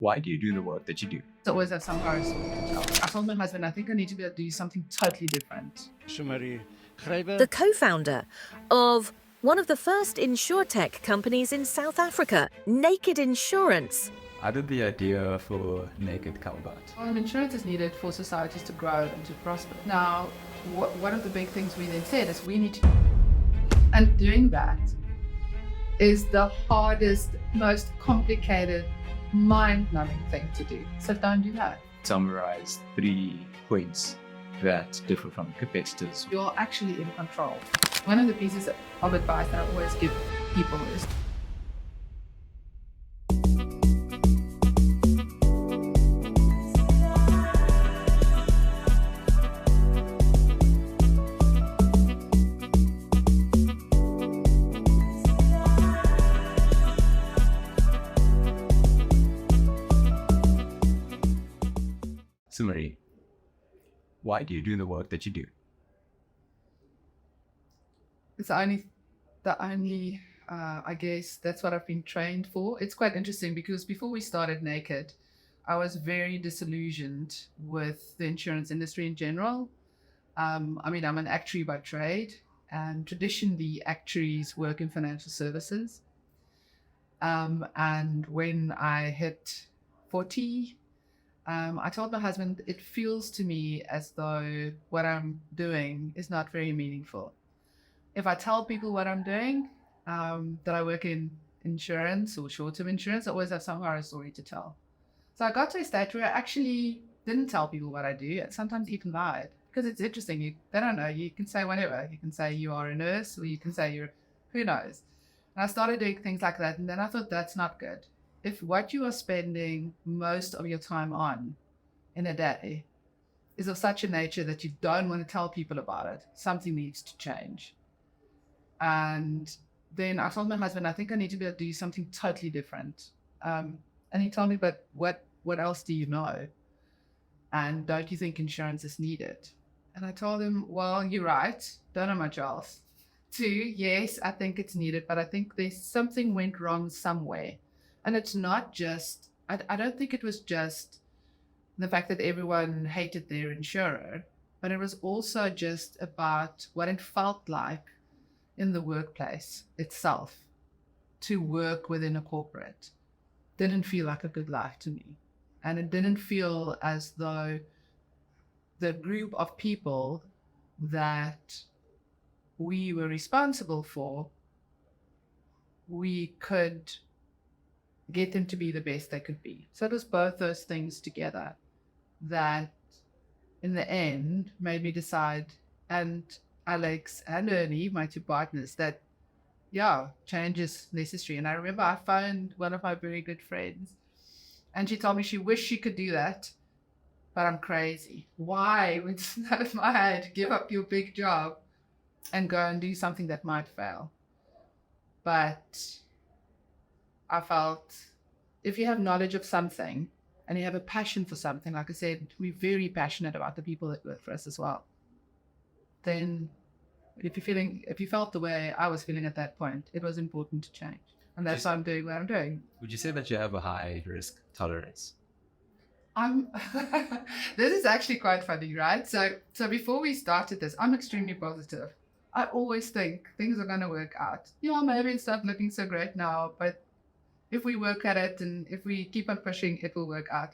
Why do you do the work that you do? So always have some horror story to tell. I told my husband, I think I need to be able to do something totally different. Sumarie Greybe. The co-founder of one of the first insurtech companies in South Africa, Naked Insurance. How did the idea for Naked come about? Insurance is needed for societies to grow and to prosper. Now, one of the big things we then said is we need to... And doing that is the hardest, most complicated, mind-numbing thing to do. So don't do that. Summarize 3 points that differ from competitors. You're actually in control. One of the pieces of advice that I always give people is Sumarie, why do you do the work that you do? it's the only I guess that's what I've been trained for. It's quite interesting because before we started Naked, I was very disillusioned with the insurance industry in general. I'm an actuary by trade, and traditionally actuaries work in financial services. And when I hit 40, I told my husband, it feels to me as though what I'm doing is not very meaningful. If I tell people what I'm doing, that I work in insurance or short-term insurance, I always have some horror story to tell. So I got to a stage where I actually didn't tell people what I do, and sometimes even lied. Because it's interesting, they don't know, you can say whatever. You can say you are a nurse, or you can say you're, who knows. And I started doing things like that, and then I thought that's not good. If what you are spending most of your time on in a day is of such a nature that you don't want to tell people about it, something needs to change. And then I told my husband, I think I need to be able to do something totally different. And he told me, but what else do you know? And don't you think insurance is needed? And I told him, well, you're right. Don't know much else. 2, yes, I think it's needed, but I think there's something went wrong somewhere. And it's not just, I don't think it was just the fact that everyone hated their insurer, but it was also just about what it felt like in the workplace itself to work within a corporate. Didn't feel like a good life to me. And it didn't feel as though the group of people that we were responsible for, we could get them to be the best they could be. So it was both those things together that in the end made me decide, and Alex and Ernie, my 2 partners, that change is necessary. And I remember I phoned one of my very good friends, and she told me she wished she could do that, but I'm crazy. Why would out of my head give up your big job and go and do something that might fail? But I felt if you have knowledge of something and you have a passion for something, like I said, we're very passionate about the people that work for us as well. Then if you felt the way I was feeling at that point, it was important to change. And that's why I'm doing what I'm doing. Would you say that you have a high risk tolerance? This is actually quite funny, right? So before we started this, I'm extremely positive. I always think things are going to work out. Maybe it's not looking so great now, but if we work at it and if we keep on pushing, it will work out.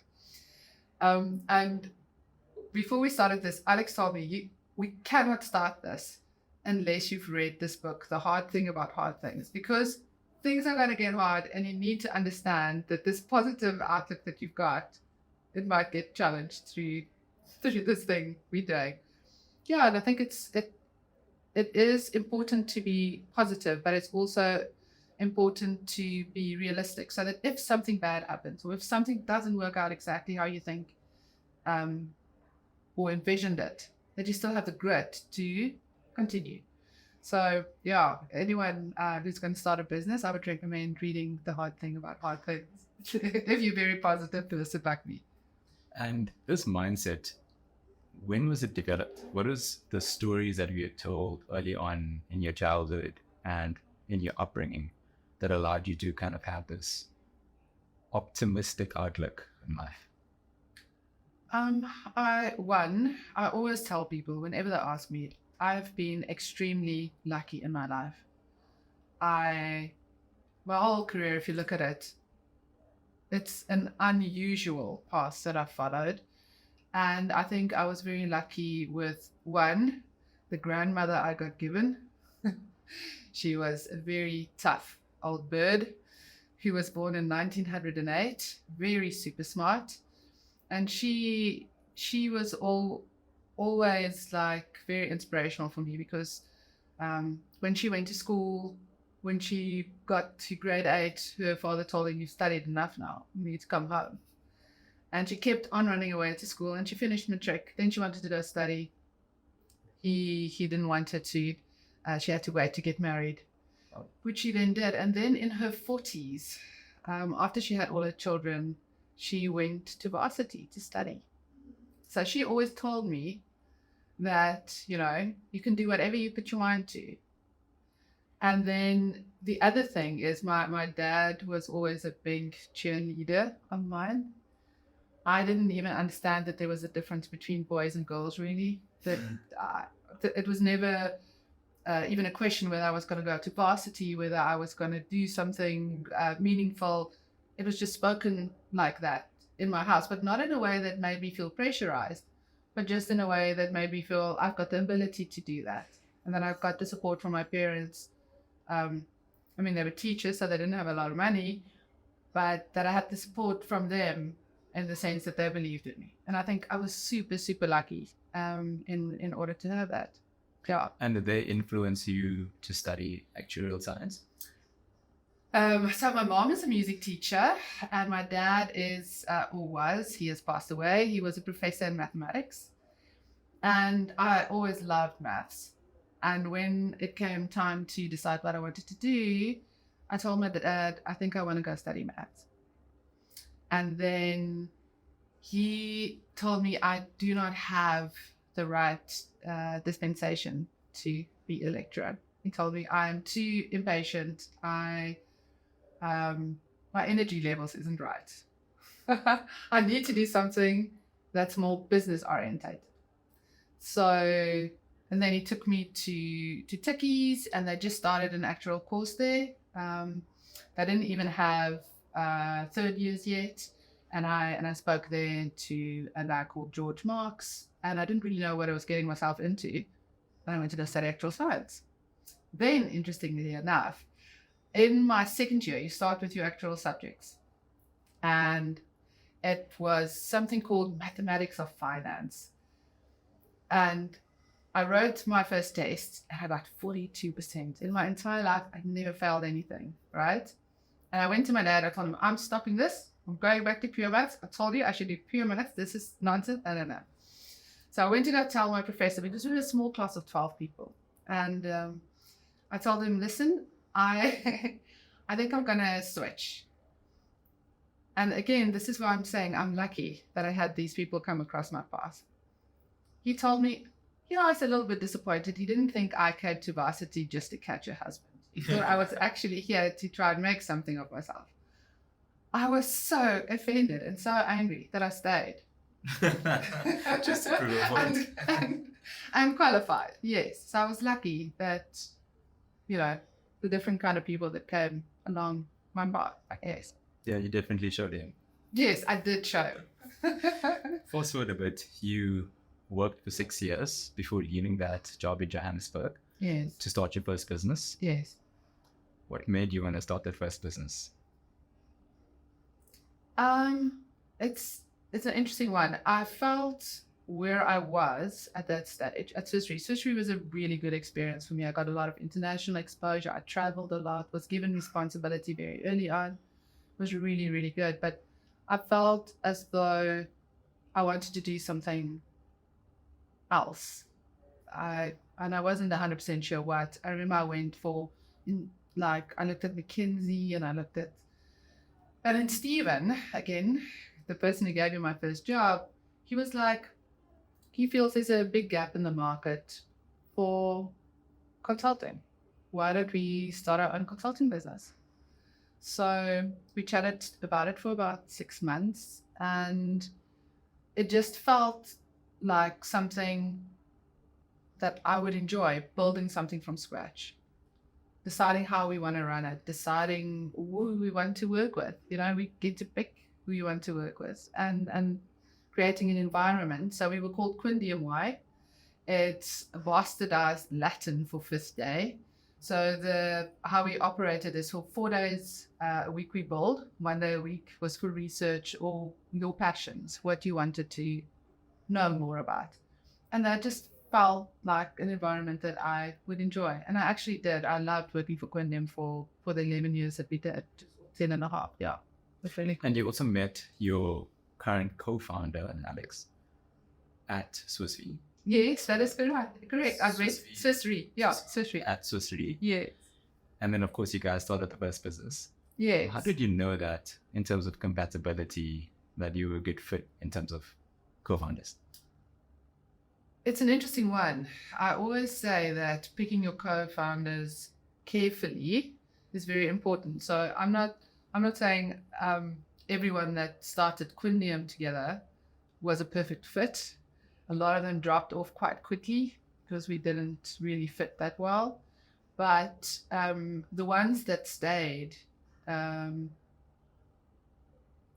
And before we started this, Alex told me, we cannot start this unless you've read this book, The Hard Thing About Hard Things, because things are going to get hard and you need to understand that this positive outlook that you've got, it might get challenged through this thing we're doing. Yeah, and I think it is important to be positive, but it's also important to be realistic so that if something bad happens or if something doesn't work out exactly how you think or envisioned it, that you still have the grit to continue. So anyone who's going to start a business, I would recommend reading The Hard Thing About Hard Things if you're very positive person like me. And this mindset, when was it developed? What is the stories that you were told early on in your childhood and in your upbringing that allowed you to kind of have this optimistic outlook in life? I always tell people whenever they ask me, I've been extremely lucky in my life. My whole career, if you look at it, it's an unusual path that I've followed. And I think I was very lucky with one, the grandmother I got given. She was a very tough old bird who was born in 1908, very super smart. And she was always like very inspirational for me because when she went to school, when she got to grade 8, her father told her, "You've studied enough now, you need to come home." And she kept on running away to school, and she finished matric. Then she wanted to go study. He didn't want her to. She had to wait to get married, which she then did. And then in her 40s, after she had all her children, she went to varsity to study. So she always told me that, you can do whatever you put your mind to. And then the other thing is my dad was always a big cheerleader of mine. I didn't even understand that there was a difference between boys and girls, really. That it was never even a question whether I was going to go to varsity, whether I was going to do something meaningful. It was just spoken like that in my house, but not in a way that made me feel pressurized, but just in a way that made me feel I've got the ability to do that. And then I've got the support from my parents. They were teachers, so they didn't have a lot of money, but that I had the support from them in the sense that they believed in me. And I think I was super, super lucky in order to have that. Yeah. And did they influence you to study actuarial science? So my mom is a music teacher, and my dad he has passed away. He was a professor in mathematics. And I always loved maths. And when it came time to decide what I wanted to do, I told my dad, I think I want to go study maths. And then he told me I do not have the right dispensation to be a lecturer. He told me I am too impatient. My energy levels isn't right. I need to do something that's more business orientated. So, and then he took me to Tickies, and they just started an actual course there. They didn't even have third years yet. And I spoke there to a guy called George Marks, and I didn't really know what I was getting myself into. And I went to go study actuarial science. Then, interestingly enough, in my second year, you start with your actuarial subjects. And it was something called mathematics of finance. And I wrote my first test and I got 42%. In my entire life, I never failed anything, right? And I went to my dad, I told him, I'm stopping this. I'm going back to pure maths. I told you I should do pure maths. This is nonsense. I don't know. So I went to go tell my professor, because we were a small class of 12 people. And I told him, listen, I think I'm going to switch. And again, this is why I'm saying I'm lucky that I had these people come across my path. He told me, I was a little bit disappointed. He didn't think I came to varsity just to catch a husband. He thought I was actually here to try and make something of myself. I was so offended and so angry that I stayed. Just to prove a point. and qualified, yes. So I was lucky that, the different kind of people that came along my path, I guess. Yeah, you definitely showed him. Yes, I did show. Fast forward a bit, you worked for 6 years before leaving that job in Johannesburg. Yes. To start your first business. Yes. What made you want to start that first business? It's an interesting one. I felt where I was at that stage at Swiss Re. Swiss Re was a really good experience for me. I got a lot of international exposure. I traveled a lot, was given responsibility very early on. It was really, really good. But I felt as though I wanted to do something else. I wasn't 100% sure what. I remember I went I looked at McKinsey, and and then Stephen, again, the person who gave me my first job, he was like, he feels there's a big gap in the market for consulting. Why don't we start our own consulting business? So we chatted about it for about 6 months, and it just felt like something that I would enjoy, building something from scratch, deciding how we want to run it, deciding who we want to work with. We get to pick who you want to work with, and creating an environment. So we were called Quindium. Why? It's bastardized Latin for fifth day. So how we operated is for 4 days a week we build. 1 day a week was for research or your passions, what you wanted to know more about. And that just felt like an environment that I would enjoy. And I actually did. I loved working for Quindium for the 11 years that we did. 10 and a half, yeah. It was really cool. And you also met your current co-founder, Alex, at Swiss Re. Yes, that is correct. I read Swiss Re. Yeah, Swiss Re. At Swiss Re. Yes. And then, of course, you guys started the first business. Yes. How did you know that, in terms of compatibility, that you were a good fit in terms of co-founders? It's an interesting one. I always say that picking your co-founders carefully is very important. So I'm not saying everyone that started Quindium together was a perfect fit. A lot of them dropped off quite quickly because we didn't really fit that well. But the ones that stayed, you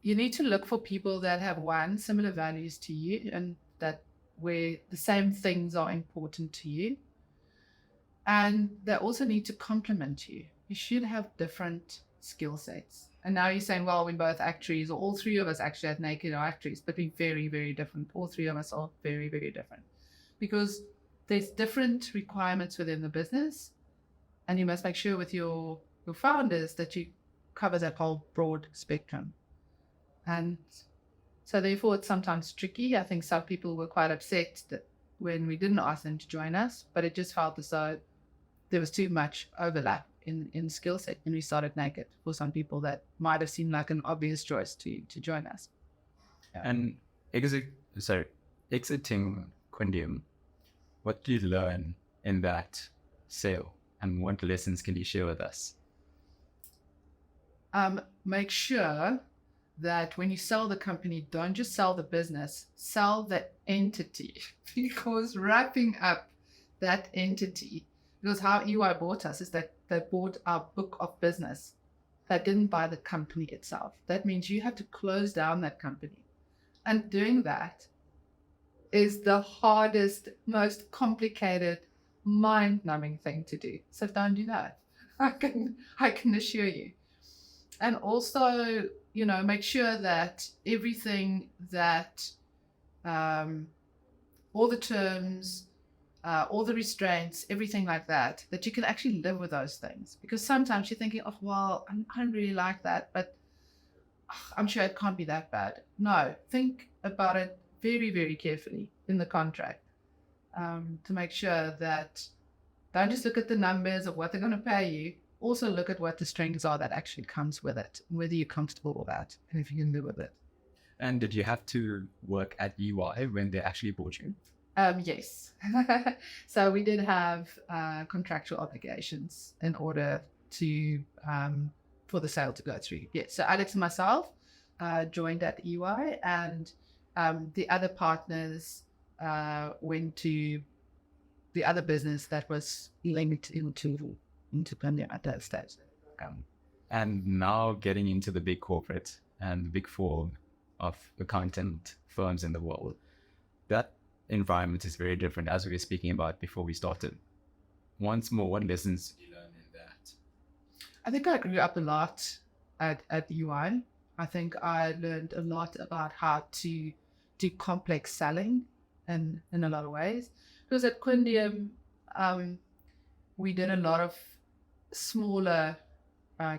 need to look for people that have similar values to you, and that where the same things are important to you. And they also need to complement you. You should have different skill sets. And now you're saying, well, we're both actuaries, or all three of us actually at Naked are actuaries, but we're very, very different. All three of us are very, very different because there's different requirements within the business. And you must make sure with your founders that you cover that whole broad spectrum. And so therefore it's sometimes tricky. I think some people were quite upset that when we didn't ask them to join us, but it just felt as though there was too much overlap in skill set, and we started Naked for some people that might have seemed like an obvious choice to join us. Yeah. And exiting Quindium, what did you learn in that sale, and what lessons can you share with us? Make sure that when you sell the company, don't just sell the business, sell the entity, because wrapping up that entity, because how EY bought us is that they bought our book of business. They didn't buy the company itself. That means you have to close down that company. And doing that is the hardest, most complicated, mind-numbing thing to do. So don't do that. I can assure you. And also, make sure that everything that, all the terms, all the restraints, everything like that you can actually live with those things. Because sometimes you're thinking, oh, well, I don't really like that, but I'm sure it can't be that bad. No, think about it very, very carefully in the contract to make sure that don't just look at the numbers of what they're going to pay you. Also look at what the strengths are that actually comes with it, whether you're comfortable with that, and if you can live with it. And did you have to work at EY when they actually bought you? Yes. So we did have contractual obligations in order to for the sale to go through. Yes. So Alex and myself joined at EY, and the other partners went to the other business that was linked into Quindium at that stage. And now getting into the big corporate and the big four of accountant firms in the world, that environment is very different, as we were speaking about before we started. Once more, what lessons did you learn in that? I think I grew up a lot at UI. I think I learned a lot about how to do complex selling in a lot of ways. Because at Quindium, we did a lot of smaller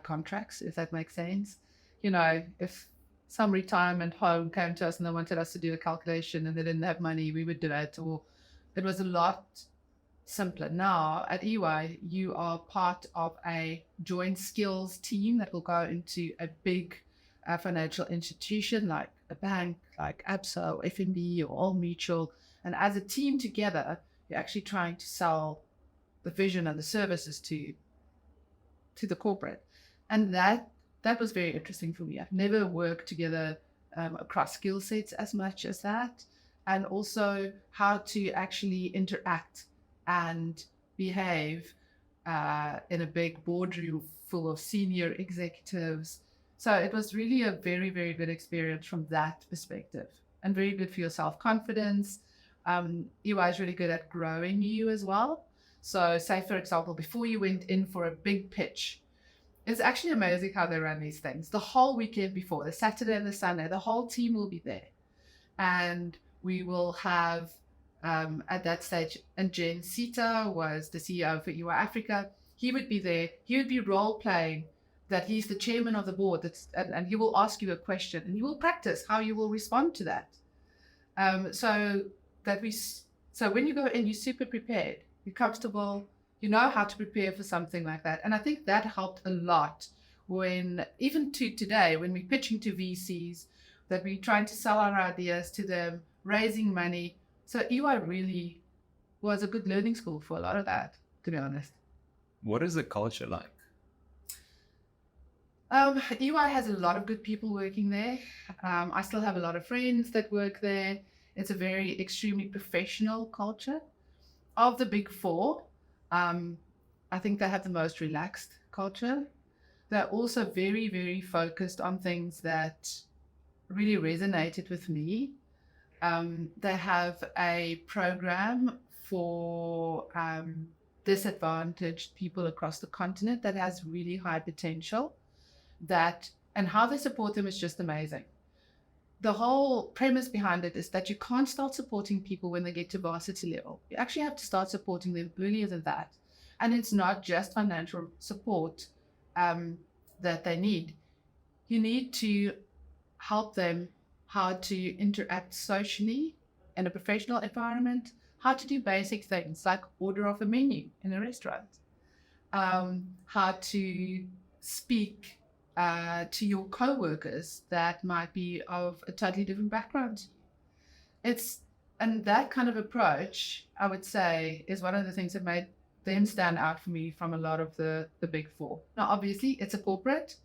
contracts, if that makes sense. If some retirement home came to us and they wanted us to do a calculation and they didn't have money, we would do it. Or it was a lot simpler. Now at EY, you are part of a joint skills team that will go into a big financial institution like a bank, like ABSA or FNB or Old Mutual. And as a team together, you're actually trying to sell the vision and the services to the corporate. And that that was very interesting for me. I've never worked together across skill sets as much as that. And also how to actually interact and behave in a big boardroom full of senior executives. So it was really a very, very good experience from that perspective, and very good for your self-confidence. EY is really good at growing you as well. So say, for example, before you went in for a big pitch, it's actually amazing how they run these things. The whole weekend before, the Saturday and the Sunday, the whole team will be there. And we will have, at that stage, and Jen Sita was the CEO for EY Africa. He would be there. He would be role-playing that he's the chairman of the board, and he will ask you a question, and you will practice how you will respond to that. So when you go in, you're super prepared. You're comfortable. You know how to prepare for something like that. And I think that helped a lot when, even to today, when we're pitching to VCs, that we're trying to sell our ideas to them, raising money. So EY really was a good learning school for a lot of that, to be honest. What is the culture like? EY has a lot of good people working there. I still have a lot of friends that work there. It's a very extremely professional culture. Of the big four, I think they have the most relaxed culture. They're also very, very focused on things that really resonated with me. They have a program for disadvantaged people across the continent that has really high potential. And how they support them is just amazing. The whole premise behind it is that you can't start supporting people when they get to varsity level. You actually have to start supporting them earlier than that. And it's not just financial support that they need. You need to help them how to interact socially in a professional environment, how to do basic things like order off a menu in a restaurant, how to speak to your co-workers that might be of a totally different background. And that kind of approach, I would say, is one of the things that made them stand out for me from a lot of the big four. Now, obviously, it's a corporate.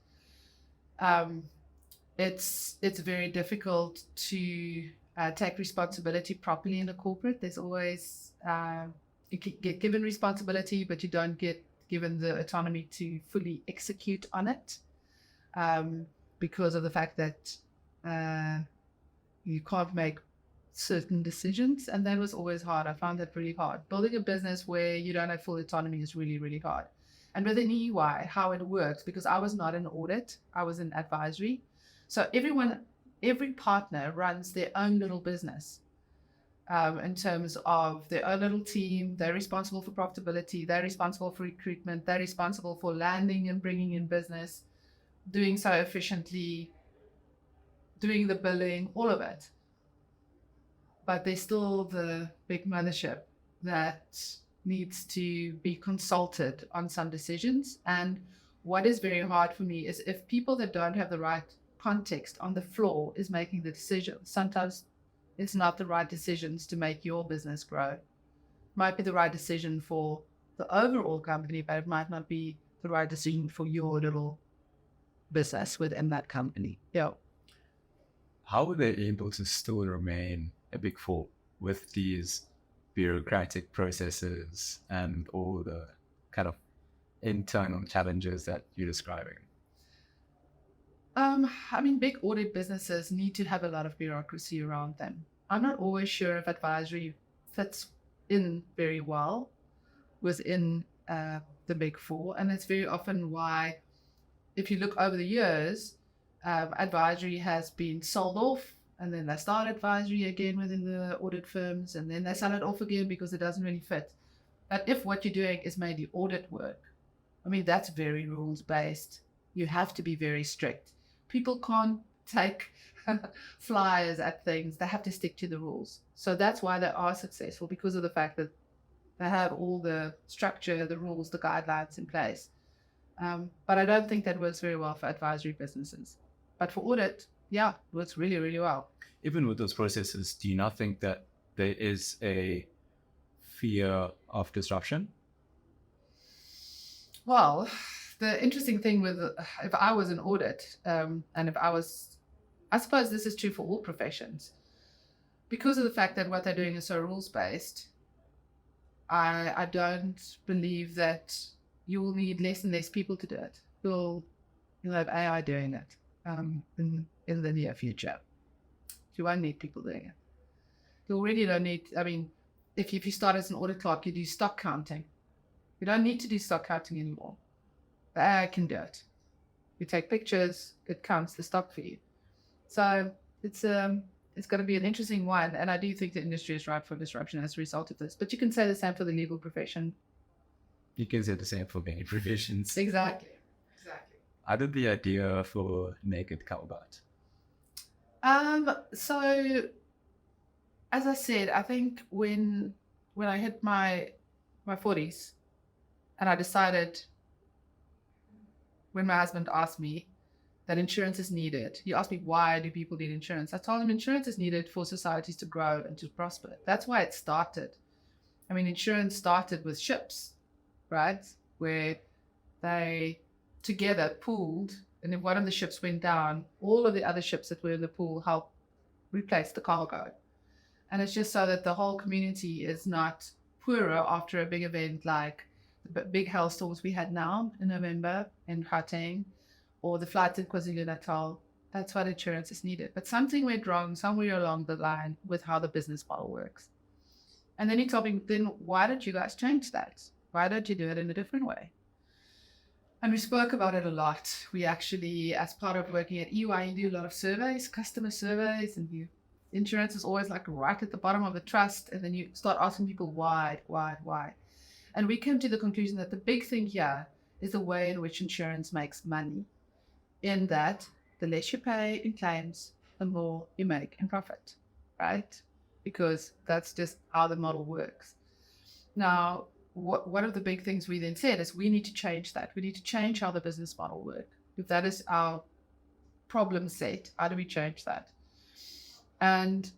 It's very difficult to take responsibility properly in a corporate. There's always, you get given responsibility, but you don't get given the autonomy to fully execute on it. Because of the fact that you can't make certain decisions, and that was always hard. I found that really hard. Building a business where you don't have full autonomy is really, really hard. And within EY, how it works, because I was not in audit, I was in advisory. So every partner runs their own little business in terms of their own little team. They're responsible for profitability. They're responsible for recruitment. They're responsible for landing and bringing in business, doing so efficiently, doing the billing, all of it. But there's still the big mothership that needs to be consulted on some decisions. And what is very hard for me is if people that don't have the right context on the floor is making the decision, sometimes it's not the right decisions to make your business grow. It might be the right decision for the overall company, but it might not be the right decision for your little business within that company. Yeah. How were they able to still remain a big four with these bureaucratic processes and all the kind of internal challenges that you're describing? I mean, big audit businesses need to have a lot of bureaucracy around them. I'm not always sure if advisory fits in very well within the big four. And it's very often why, if you look over the years, advisory has been sold off, and then they start advisory again within the audit firms, and then they sell it off again because it doesn't really fit. But if what you're doing is mainly audit work, I mean, that's very rules-based. You have to be very strict. People can't take flyers at things. They have to stick to the rules. So that's why they are successful, because of the fact that they have all the structure, the rules, the guidelines in place. But I don't think that works very well for advisory businesses. But for audit, yeah, it works really, really well. Even with those processes, do you not think that there is a fear of disruption? Well, the interesting thing with if I was an audit, and if I suppose this is true for all professions, because of the fact that what they're doing is so rules based. I don't believe that you will need less and less people to do it. You'll have AI doing it in the near future. You won't need people doing it. You already don't need. I mean, if you start as an audit clerk, you do stock counting. You don't need to do stock counting anymore. The AI can do it. You take pictures, it counts the stock for you. So it's going to be an interesting one, and I do think the industry is ripe for disruption as a result of this. But you can say the same for the legal profession. You can say the same for many professions. Exactly. How did the idea for Naked come about? So as I said, I think when I hit my 40s, and I decided, when my husband asked me that insurance is needed, he asked me, why do people need insurance? I told him insurance is needed for societies to grow and to prosper. That's why it started. I mean, insurance started with ships, right? Where they together pooled, and if one of the ships went down, all of the other ships that were in the pool helped replace the cargo. And it's just so that the whole community is not poorer after a big event like the big hailstorms we had now in November in Gauteng, or the floods in KwaZulu-Natal. That's what insurance is needed. But something went wrong somewhere along the line with how the business model works. And then he told me, then why don't you guys change that? Why don't you do it in a different way? And we spoke about it a lot. We actually, as part of working at EY, you do a lot of surveys, customer surveys, and insurance is always like right at the bottom of the trust. And then you start asking people why. And we came to the conclusion that the big thing here is the way in which insurance makes money, in that the less you pay in claims, the more you make in profit, right? Because that's just how the model works. Now, one of the big things we then said is we need to change that. We need to change how the business model works. If that is our problem set, how do we change that? And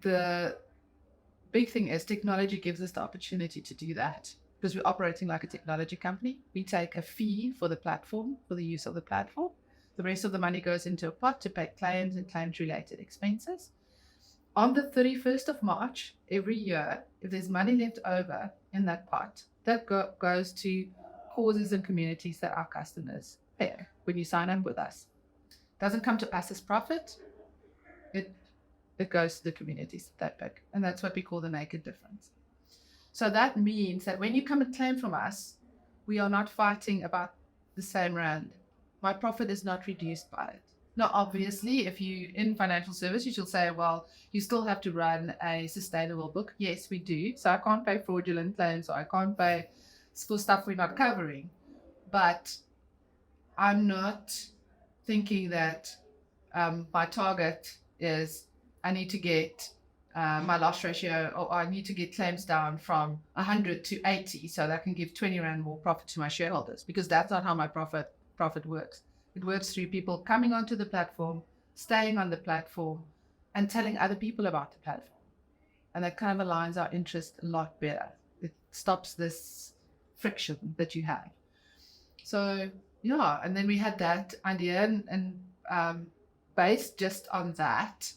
the big thing is technology gives us the opportunity to do that, because we're operating like a technology company. We take a fee for the platform, for the use of the platform. The rest of the money goes into a pot to pay claims and claims-related expenses. On the 31st of March every year, if there's money left over in that pot, that goes to causes and communities that our customers pay when you sign up with us. It doesn't come to us as profit. It goes to the communities that pick. And that's what we call the naked difference. So that means that when you come and claim from us, we are not fighting about the same rand. My profit is not reduced by it. Now, obviously, if you in financial services, you'll say, well, you still have to run a sustainable book. Yes, we do. So I can't pay fraudulent claims, or I can't pay for stuff we're not covering. But I'm not thinking that my target is I need to get my loss ratio, or I need to get claims down from 100 to 80 so that I can give 20 Rand more profit to my shareholders, because that's not how my profit works. It works through people coming onto the platform, staying on the platform, and telling other people about the platform. And that kind of aligns our interest a lot better. It stops this friction that you have. So, yeah, and then we had that idea, and based just on that,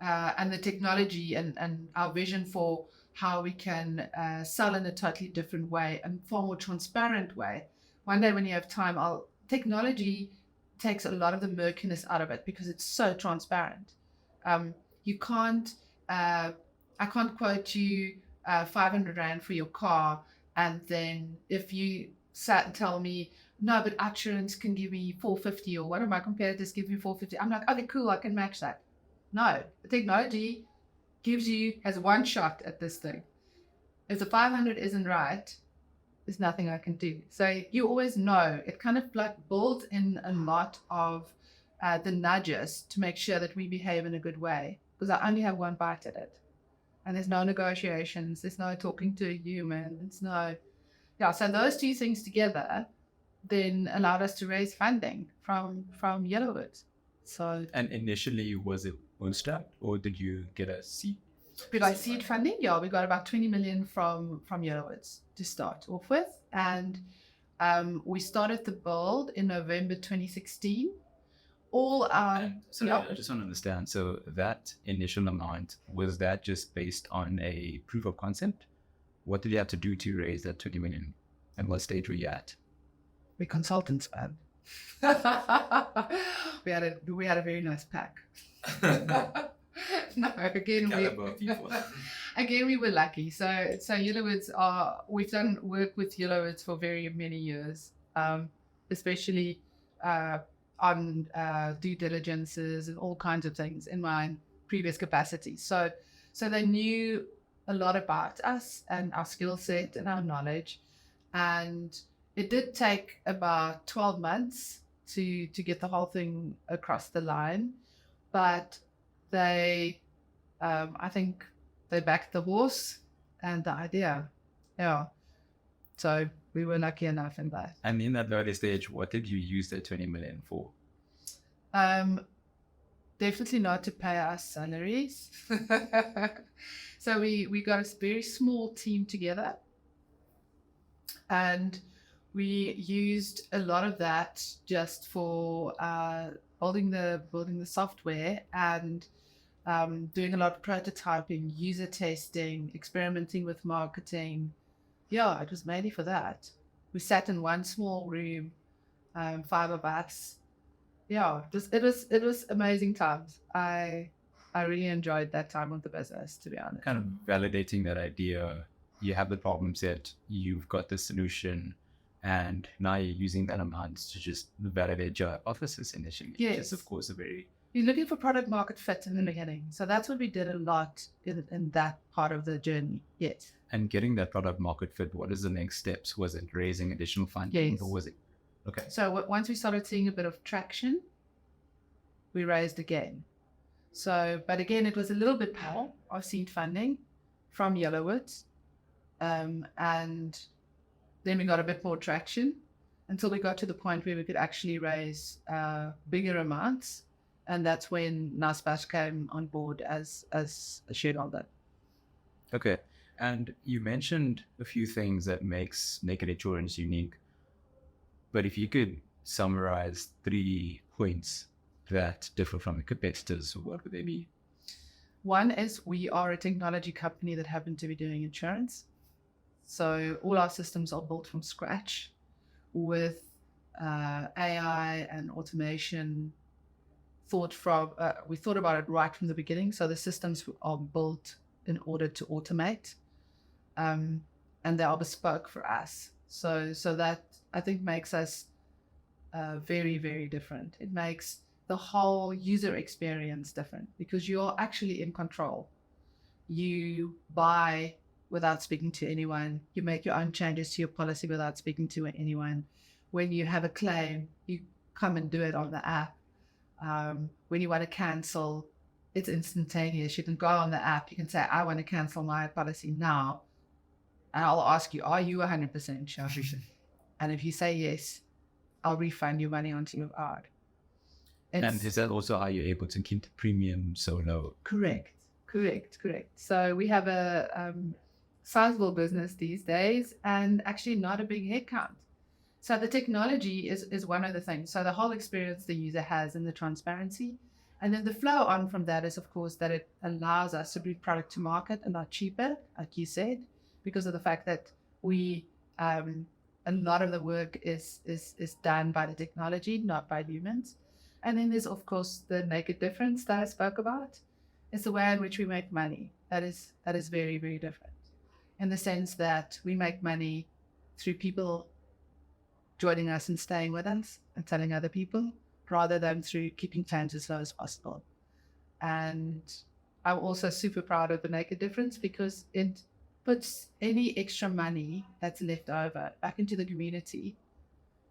and the technology and our vision for how we can sell in a totally different way and far more transparent way. One day when you have time, technology takes a lot of the murkiness out of it because it's so transparent. You can't, I can't quote you 500 Rand for your car, and then if you sat and tell me, no, but Actuarial can give me 450, or one of my competitors give me 450, I'm like, okay, cool, I can match that. No, the technology has one shot at this thing. If the 500 isn't right, there's nothing I can do. So you always know. It kind of like builds in a lot of the nudges to make sure that we behave in a good way, because I only have one bite at it. And there's no negotiations. There's no talking to a human. So those two things together then allowed us to raise funding from Yellowwood. So. And initially, was it bootstrapped, or did you get a seed? We got seed funding. Yeah, we got about 20 million from Yellowwoods to start off with, and We started the build in November 2016. All our So I just want to understand. So that initial amount, was that just based on a proof of concept? What did you have to do to raise that 20 million? And what stage were you at? we're consultants, man. we had a very nice pack. No, again we were lucky. So Yellowwoods we've done work with Yellowwoods for very many years, especially on due diligences and all kinds of things in my previous capacity. So they knew a lot about us and our skill set and our knowledge, and it did take about 12 months to get the whole thing across the line, but they I think they backed the horse and the idea. Yeah. So we were lucky enough in that. And in that early stage, what did you use the 20 million for? Definitely not to pay our salaries. So we got a very small team together, and we used a lot of that just for building the software and doing a lot of prototyping, user testing, experimenting with marketing. Yeah, it was mainly for that. We sat in one small room, 5 of us. Yeah, it was amazing times. I really enjoyed that time with the business, to be honest. Kind of validating that idea. You have the problem set, you've got the solution, and now you're using that amount to just validate your hypothesis initially. Yes. Which is, of course, You're looking for product market fit in the beginning. So that's what we did a lot in that part of the journey. Yes. And getting that product market fit, what is the next steps? Was it raising additional funding? Yes. Or was it? Okay. So once we started seeing a bit of traction, we raised again. So, but again, it was a little bit more of seed funding from Yellowwoods. And then we got a bit more traction until we got to the point where we could actually raise bigger amounts. And that's when Naisbash came on board as a shareholder. Okay. And you mentioned a few things that makes Naked Insurance unique. But if you could summarize 3 points that differ from the competitors, what would they be? One is we are a technology company that happen to be doing insurance. So all our systems are built from scratch with AI and automation we thought about it right from the beginning. So the systems are built in order to automate, and they are bespoke for us. So that I think makes us very, very different. It makes the whole user experience different because you're actually in control. You buy without speaking to anyone. You make your own changes to your policy without speaking to anyone. When you have a claim, you come and do it on the app. When you want to cancel, it's instantaneous. You can go on the app. You can say, I want to cancel my policy now. And I'll ask you, are you 100% sure? And if you say yes, I'll refund your money onto your card. And is that also how you're able to keep the premium so low? Correct. So we have a sizable business these days and actually not a big headcount. So the technology is one of the things. So the whole experience the user has and the transparency. And then the flow on from that is, of course, that it allows us to bring product to market a lot cheaper, like you said, because of the fact that we a lot of the work is done by the technology, not by humans. And then there's, of course, the naked difference that I spoke about. It's the way in which we make money. That is very, very different in the sense that we make money through people joining us and staying with us and telling other people rather than through keeping claims as low as possible. And I'm also super proud of the naked difference because it puts any extra money that's left over back into the community.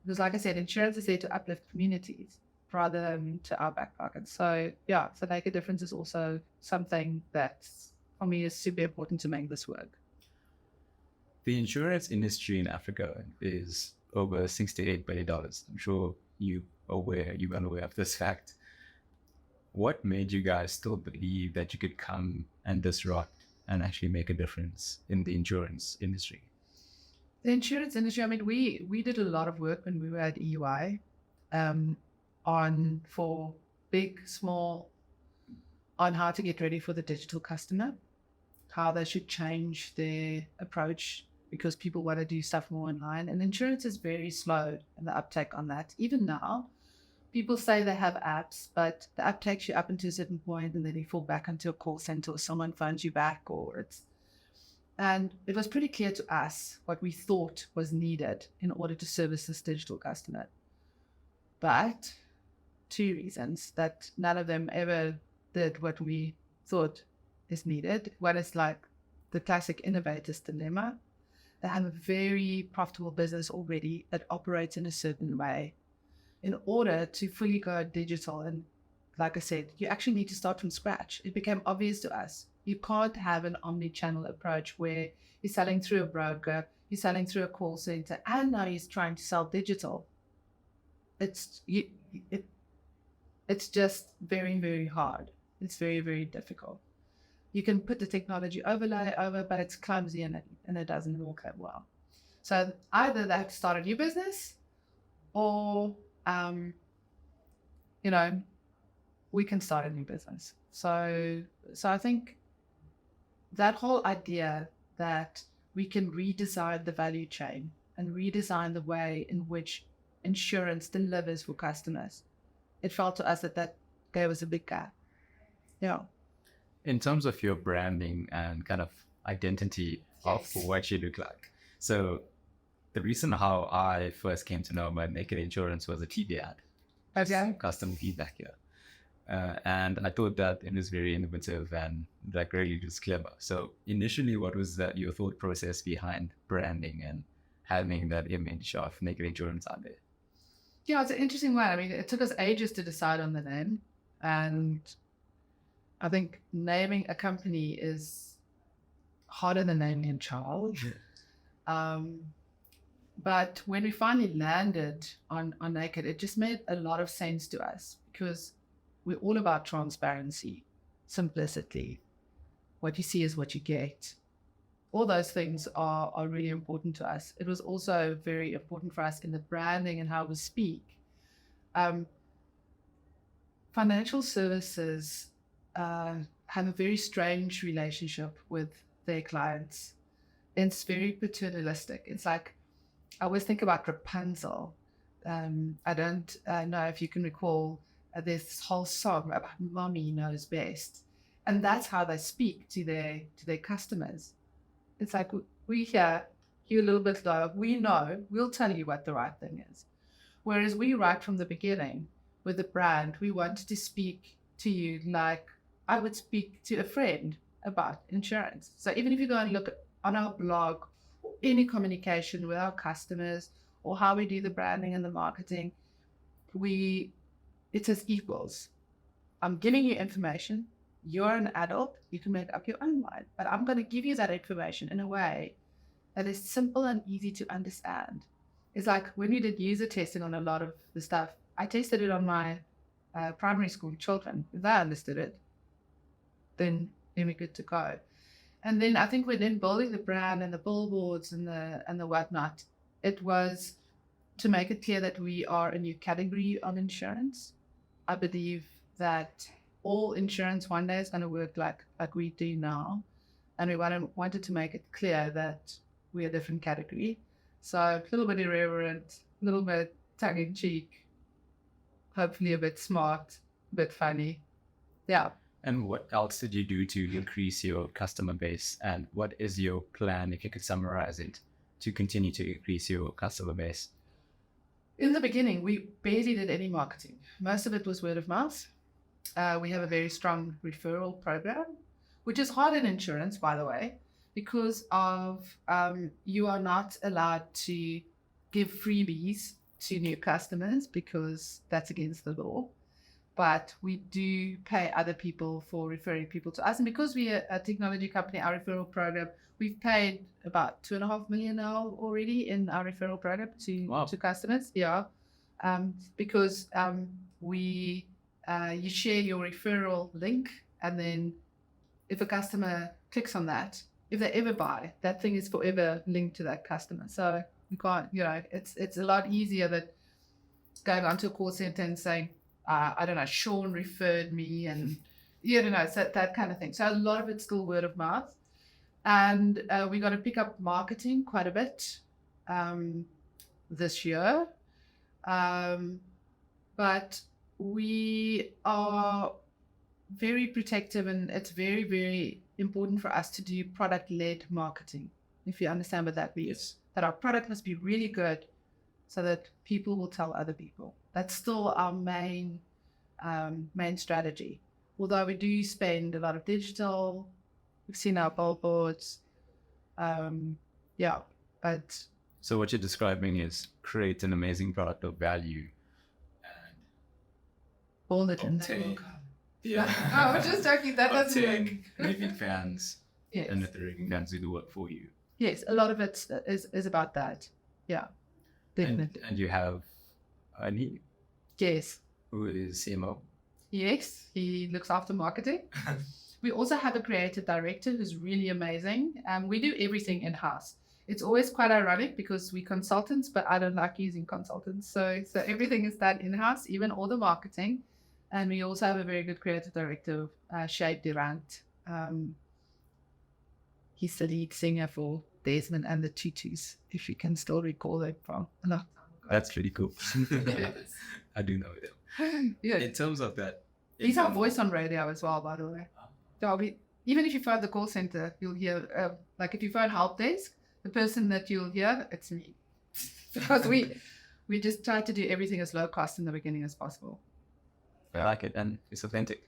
Because like I said, insurance is there to uplift communities rather than to our back pocket. So yeah, so naked difference is also something that for me is super important to make this work. The insurance industry in Africa is over $68 billion. I'm sure you're well aware of this fact. What made you guys still believe that you could come and disrupt and actually make a difference in the insurance industry? The insurance industry, I mean, we did a lot of work when we were at EY on for big, small, on how to get ready for the digital customer, how they should change their approach because people want to do stuff more online. And insurance is very slow in the uptake on that. Even now, people say they have apps, but the app takes you up into a certain point and then you fall back into a call center or someone phones you back or it's. And it was pretty clear to us what we thought was needed in order to service this digital customer. But 2 reasons that none of them ever did what we thought is needed. One is like the classic innovator's dilemma. They have a very profitable business already that operates in a certain way. In order to fully go digital, and like I said, you actually need to start from scratch. It became obvious to us. You can't have an omni-channel approach where you're selling through a broker, you're selling through a call center, and now you're trying to sell digital. It's just very, very hard. It's very, very difficult. You can put the technology overlay over, but it's clumsy and it doesn't work that well. So either they have to start a new business or, we can start a new business. So I think that whole idea that we can redesign the value chain and redesign the way in which insurance delivers for customers, it felt to us that gave us a big gap. Yeah. In terms of your branding and kind of identity of what you look like. So the reason how I first came to know about Naked Insurance was a TV ad. Okay. Customer feedback here. And I thought that it was very innovative and like really just clever. So initially, what was your thought process behind branding and having that image of Naked Insurance out there? Yeah, it's an interesting one. I mean, it took us ages to decide on the name. And I think naming a company is harder than naming a child. But when we finally landed on Naked, it just made a lot of sense to us because we're all about transparency, simplicity. What you see is what you get. All those things are really important to us. It was also very important for us in the branding and how we speak. Financial services have a very strange relationship with their clients. It's very paternalistic. It's like, I always think about Rapunzel. I don't know if you can recall this whole song about mommy knows best. And that's how they speak to their customers. It's like, we hear you a little bit low. We know, we'll tell you what the right thing is. Whereas we, right from the beginning, with the brand, we wanted to speak to you like I would speak to a friend about insurance. So even if you go and look on our blog, or any communication with our customers, or how we do the branding and the marketing, it's as equals. I'm giving you information. You're an adult. You can make up your own mind. But I'm going to give you that information in a way that is simple and easy to understand. It's like when we did user testing on a lot of the stuff, I tested it on my primary school children. If they understood it, then we're good to go. And then I think when building the brand and the billboards and the whatnot, it was to make it clear that we are a new category of insurance. I believe that all insurance one day is going to work like we do now. And we wanted to make it clear that we're a different category. So a little bit irreverent, a little bit tongue-in-cheek, hopefully a bit smart, a bit funny. Yeah. And what else did you do to increase your customer base? And what is your plan, if you could summarize it, to continue to increase your customer base? In the beginning, we barely did any marketing. Most of it was word of mouth. We have a very strong referral program, which is hard in insurance, by the way, because of you are not allowed to give freebies to new customers because that's against the law. But we do pay other people for referring people to us. And because we're a technology company, our referral program, we've paid about 2.5 million now already in our referral program to customers. Yeah. Because you share your referral link, and then if a customer clicks on that, if they ever buy, that thing is forever linked to that customer. So you can't, it's a lot easier than going onto a call center and saying, I don't know, Sean referred me, and so that kind of thing. So a lot of it's still word of mouth. And we got to pick up marketing quite a bit this year. But we are very protective, and it's very, very important for us to do product-led marketing, if you understand what that means. Yes. That our product must be really good so that people will tell other people. That's still our main strategy. Although we do spend a lot of digital, we've seen our billboards. But So what you're describing is create an amazing product of value. all it in Obtain- there. I was just joking. That doesn't work. Obtain raving fans, Yes. and let the raving fans do the work for you. Yes, a lot of it is about that. Yeah, definitely. And you have Ani, Yes. who is CMO. Yes, he looks after marketing. We also have a creative director who's really amazing. We do everything in-house. It's always quite ironic because we're consultants, but I don't like using consultants. So everything is done in-house, even all the marketing. And we also have a very good creative director, Shay Durant. He's the lead singer for Desmond and the Tutus, if you can still recall that from a long time ago. That's pretty cool. Yes. I do know them. Yeah. In terms of that, He's our voice on radio as well, by the way. So even if you phone the call center, you'll hear, like if you phone help desk, the person that you'll hear, it's me. Because we just try to do everything as low cost in the beginning as possible. I like it, and it's authentic.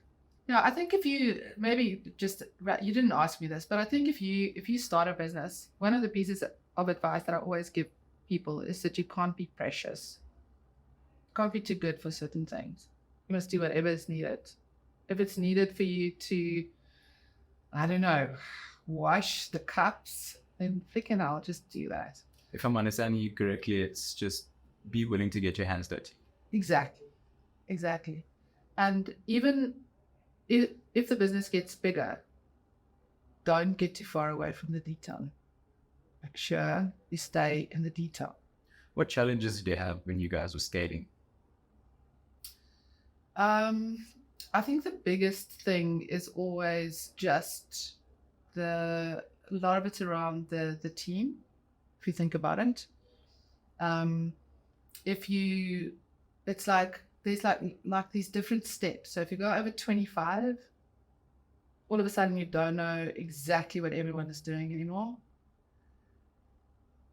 Yeah, I think if you you didn't ask me this, but I think if you start a business, one of the pieces of advice that I always give people is that you can't be precious. You can't be too good for certain things. You must do whatever is needed. If it's needed for you to, I don't know, wash the cups, then freaking I'll just do that. If I'm understanding you correctly, it's just be willing to get your hands dirty. Exactly. And even if the business gets bigger, don't get too far away from the detail. Make sure you stay in the detail. What challenges did you have when you guys were scaling? I think the biggest thing is always just a lot of it's around the team, if you think about it. It's like there's like these different steps. So if you go over 25, all of a sudden you don't know exactly what everyone is doing anymore.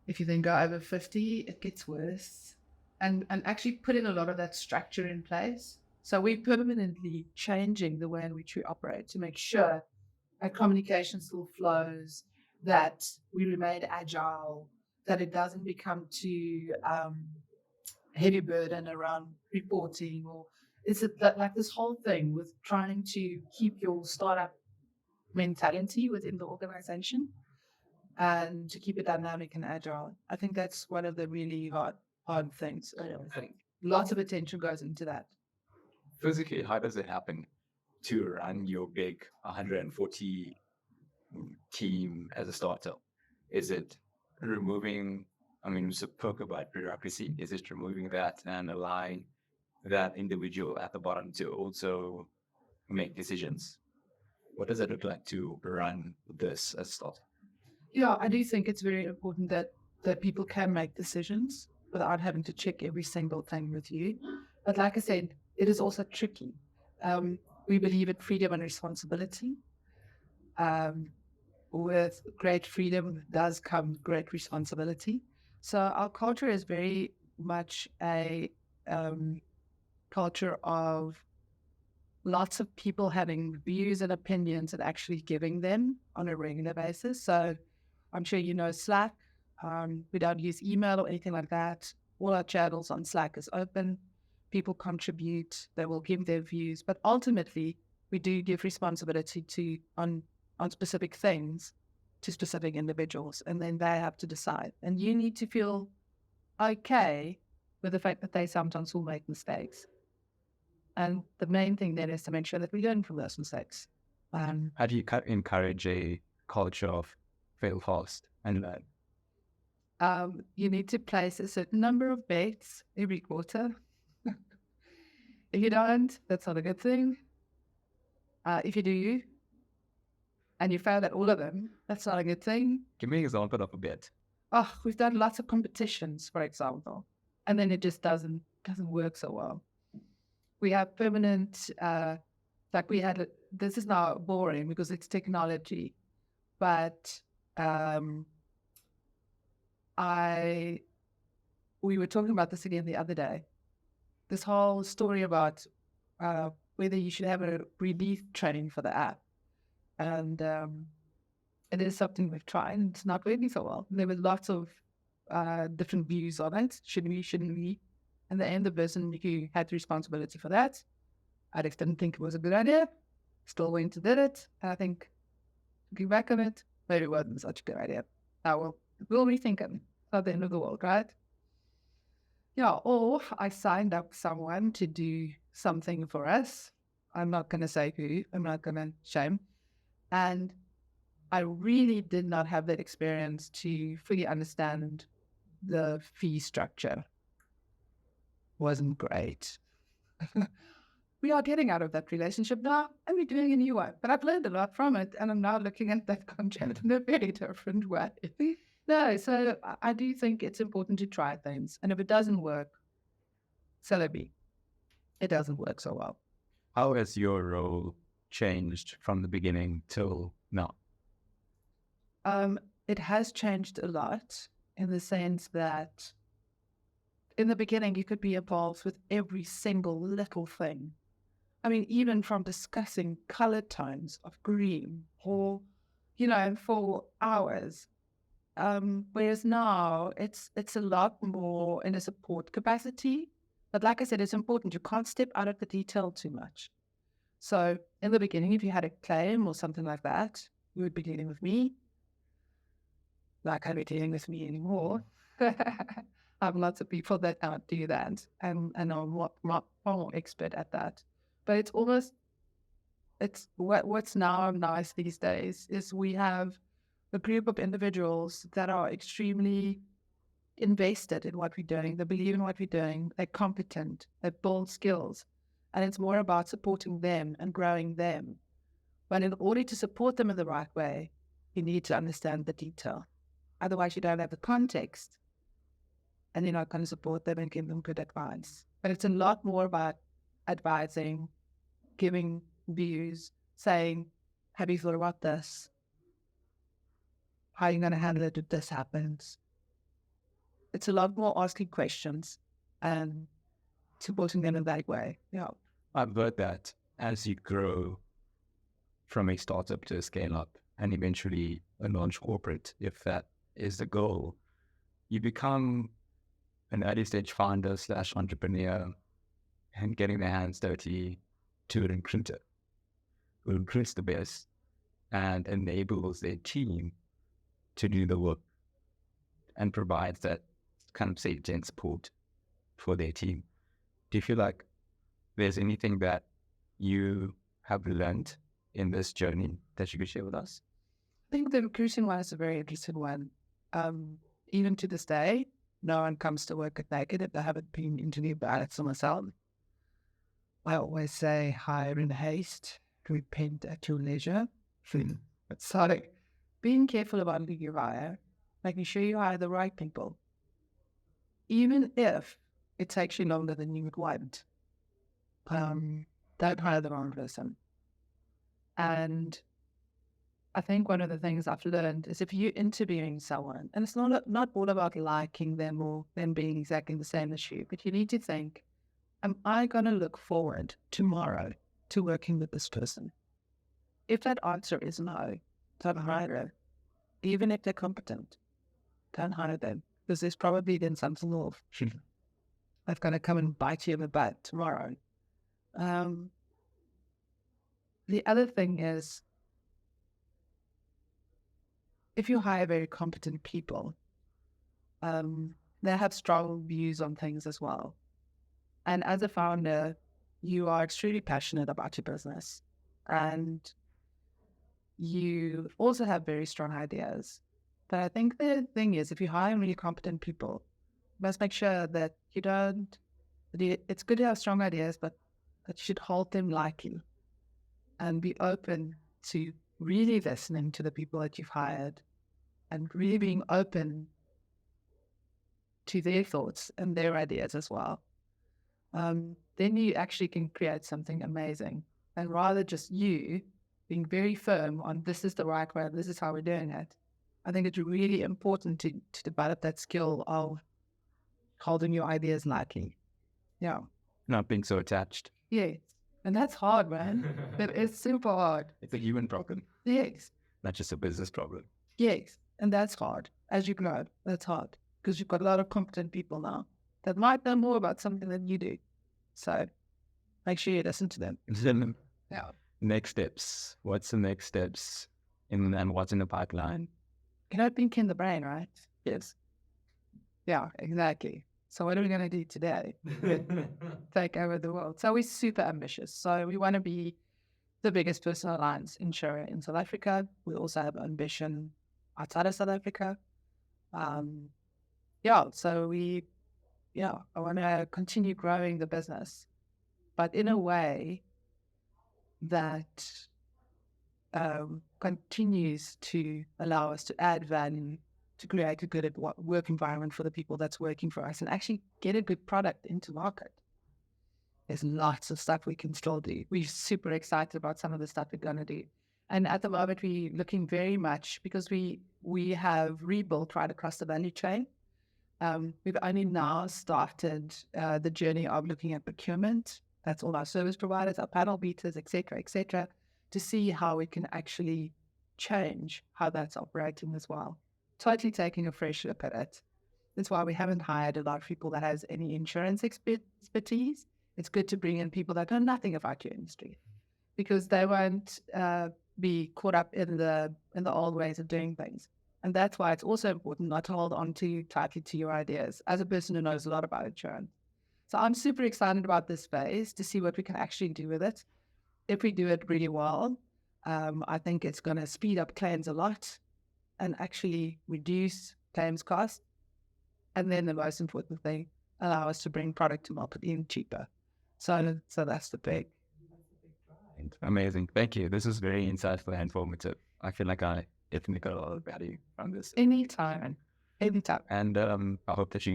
If you then go over 50, it gets worse. And actually putting a lot of that structure in place. So we're permanently changing the way in which we operate to make sure our communication still flows, that we remain agile, that it doesn't become too heavy burden around reporting, or is it that like this whole thing with trying to keep your startup mentality within the organization and to keep it dynamic and agile. I think that's one of the really hard things. I think lots of attention goes into that. Physically, how does it happen to run your big 140 team as a startup? Is it removing, we spoke about bureaucracy. Is it removing that and allowing that individual at the bottom to also make decisions? What does it look like to run this as a startup? Yeah, I do think it's very important that people can make decisions without having to check every single thing with you. But like I said, it is also tricky. We believe in freedom and responsibility. With great freedom does come great responsibility. So our culture is very much a culture of lots of people having views and opinions and actually giving them on a regular basis. So I'm sure you know Slack. We don't use email or anything like that. All our channels on Slack is open. People contribute. They will give their views. But ultimately, we do give responsibility on specific things to specific individuals. And then they have to decide. And you need to feel okay with the fact that they sometimes will make mistakes. And the main thing then is to make sure that we learn from those mistakes. How do you encourage a culture of fail fast and learn? You need to place a certain number of bets every quarter. If you don't, that's not a good thing. If you do, and you fail at all of them, that's not a good thing. Give me an example of a bet. Oh, we've done lots of competitions, for example, and then it just doesn't work so well. We have permanent, like we had, this is now boring because it's technology, but we were talking about this again the other day. This whole story about whether you should have a release training for the app. And it is something we've tried, and it's not working so well. There were lots of different views on it. Should we, shouldn't we? And the end, the person who had the responsibility for that, Alex didn't think it was a good idea, still went and did it. And I think, looking back on it, maybe it wasn't such a good idea. Now we'll rethink it. It's not the end of the world, right? Yeah, or I signed up someone to do something for us. I'm not going to say who, I'm not going to shame. And I really did not have that experience to fully understand the fee structure. Wasn't great. We are getting out of that relationship now, and we're doing a new one. But I've learned a lot from it, and I'm now looking at that contract in a very different way. No, so I do think it's important to try things. And if it doesn't work, so it be. It doesn't work so well. How has your role changed from the beginning till now? It has changed a lot in the sense that in the beginning, you could be involved with every single little thing. I mean, even from discussing color tones of green or, for hours. Whereas now it's a lot more in a support capacity. But like I said, it's important. You can't step out of the detail too much. So in the beginning, if you had a claim or something like that, you would be dealing with me. Not going to be dealing with me anymore. I have lots of people that can't do that and are far more expert at that. But it's what's now nice these days is we have a group of individuals that are extremely invested in what we're doing. They believe in what we're doing. They're competent. They build skills. And it's more about supporting them and growing them. But in order to support them in the right way, you need to understand the detail. Otherwise, you don't have the context. And you're not going to support them and give them good advice. But it's a lot more about advising, giving views, saying, have you thought about this? How are you going to handle it if this happens? It's a lot more asking questions and supporting them in that way. Yeah. I've heard that as you grow from a startup to a scale up and eventually a large corporate, if that is the goal, you become an early stage founder / entrepreneur and getting their hands dirty to an recruiter who recruits the best and enables their team to do the work and provides that kind of safety and support for their team. Do you feel like there's anything that you have learned in this journey that you could share with us? I think the recruiting one is a very interesting one. Even to this day, no one comes to work at Naked if they haven't been interviewed by Alex or myself. I always say, hire in haste, repent at your leisure. So, being careful about who you hire, making sure you hire the right people, even if it takes you longer than you would want. Don't hire the wrong person. And I think one of the things I've learned is if you're interviewing someone, and it's not all about liking them or them being exactly the same as you, but you need to think, am I going to look forward tomorrow to working with this person? If that answer is no, don't hire them. Even if they're competent, don't hire them, because there's probably been something off. They've got to come and bite you in the butt tomorrow. The other thing is, if you hire very competent people, they have strong views on things as well. And as a founder, you are extremely passionate about your business. And you also have very strong ideas. But I think the thing is, if you hire really competent people, you must make sure that you don't. It's good to have strong ideas, but that you should hold them lightly and be open to really listening to the people that you've hired and really being open to their thoughts and their ideas as well. Then you actually can create something amazing. And rather just you being very firm on this is the right way, this is how we're doing it. I think it's really important to develop that skill of holding your ideas lightly. Yeah. Not being so attached. Yes. And that's hard, man. That is super hard. It's a human problem, Yes. not just a business problem. Yes. And that's hard. As you grow, that's hard. Because you've got a lot of competent people now that might know more about something than you do. So make sure you listen to them. Yeah. Next steps. What's the next steps? And what's in the pipeline? Think in the brain, right? Yes. Yeah, exactly. So what are we going to do today? Take over the world. So we're super ambitious. So we want to be the biggest personal lines insurer in South Africa. We also have ambition outside of South Africa. So I want to continue growing the business, but in a way that continues to allow us to add value, to create a good work environment for the people that's working for us and actually get a good product into market. There's lots of stuff we can still do. We're super excited about some of the stuff we're going to do. And at the moment, we're looking very much because we have rebuilt right across the value chain. We've only now started the journey of looking at procurement. That's all our service providers, our panel beaters, et cetera, to see how we can actually change how that's operating as well. Totally taking a fresh look at it. That's why we haven't hired a lot of people that has any insurance expertise. It's good to bring in people that know nothing about your industry because they won't be caught up in the old ways of doing things. And that's why it's also important not to hold on too tightly to your ideas as a person who knows a lot about insurance. So I'm super excited about this phase to see what we can actually do with it. If we do it really well, I think it's going to speed up claims a lot and actually reduce claims costs. And then the most important thing, allow us to bring product to market even cheaper. So that's the big. Amazing. Thank you. This is very insightful and informative. I feel like I definitely got a lot of value from this. Anytime. And I hope that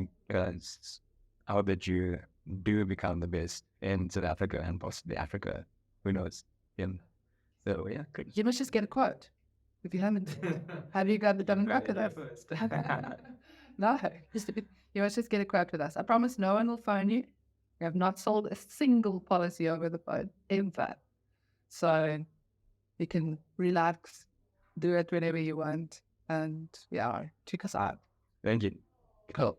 you do become the best in South Africa and possibly Africa. Who knows? So yeah, good. You must just get a quote. If you haven't, have you got the demographic with us? No, you must just get a quote with us. I promise no one will phone you. We have not sold a single policy over the phone, ever. So you can relax, do it whenever you want, and check us out. Thank you. Cool.